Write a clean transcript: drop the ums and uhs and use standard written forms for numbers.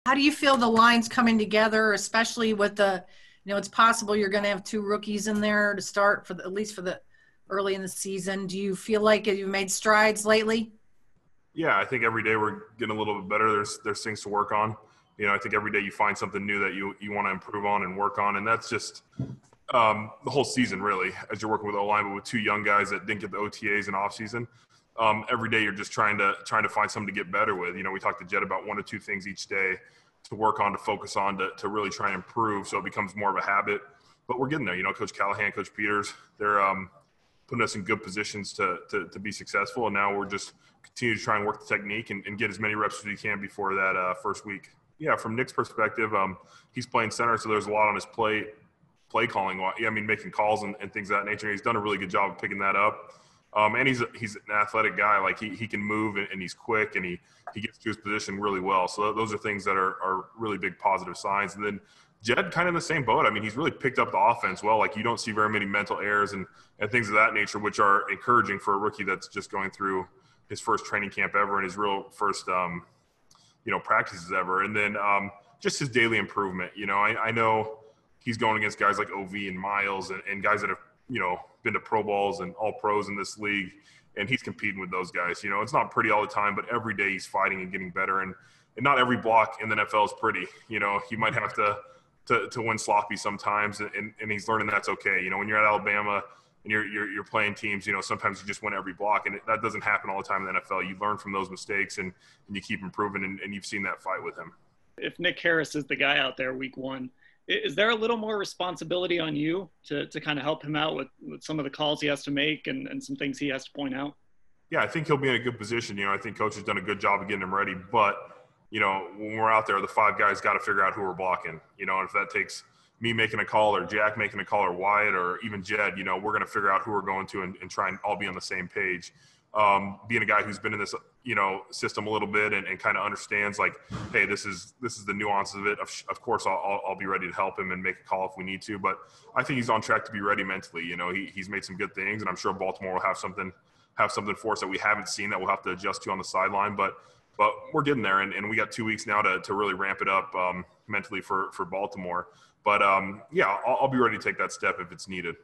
How do you feel the line's coming together, especially with it's possible you're going to have two rookies in there to start at least for the early in the season. Do you feel like you've made strides lately? Yeah, I think every day we're getting a little bit better. There's things to work on. I think every day you find something new that you want to improve on and work on, and that's just the whole season really. As you're working with O-line, but with two young guys that didn't get the OTAs in off season, every day you're just trying to find something to get better with. We talked to Jed about one or two things each day to work on, to focus on, to really try and improve, so it becomes more of a habit. But we're getting there. Coach Callahan, Coach Peters, they're putting us in good positions to be successful, and now we're just continue to try and work the technique and get as many reps as we can before that first week. Yeah, from Nick's perspective, he's playing center, so there's a lot on his plate, play calling. Making calls and things of that nature. He's done a really good job of picking that up. And he's an athletic guy. Like he can move and he's quick and he gets to his position really well. So those are things that are really big positive signs. And then Jed kind of in the same boat. He's really picked up the offense well. Like you don't see very many mental errors and things of that nature, which are encouraging for a rookie that's just going through his first training camp ever and his real first practices ever. And then just his daily improvement. I know he's going against guys like OV and Miles and guys that have been to Pro Bowls and all pros in this league, and he's competing with those guys. It's not pretty all the time, but every day he's fighting and getting better. And not every block in the NFL is pretty. He might have to win sloppy sometimes, and he's learning that's okay. When you're at Alabama and you're playing teams, sometimes you just win every block, and that doesn't happen all the time in the NFL. You learn from those mistakes, and you keep improving, and you've seen that fight with him. If Nick Harris is the guy out there week one, is there a little more responsibility on you to kind of help him out with some of the calls he has to make and some things he has to point out? Yeah, I think he'll be in a good position. I think Coach has done a good job of getting him ready. But, when we're out there, the five guys got to figure out who we're blocking. And if that takes me making a call or Jack making a call or Wyatt or even Jed, we're going to figure out who we're going to and try and all be on the same page. Being a guy who's been in this, system a little bit and kind of understands like, hey, this is the nuances of it. Of course, I'll be ready to help him and make a call if we need to. But I think he's on track to be ready mentally. He's made some good things, and I'm sure Baltimore will have something for us that we haven't seen that we'll have to adjust to on the sideline. But we're getting there, and we got 2 weeks now to really ramp it up mentally for Baltimore. But I'll be ready to take that step if it's needed.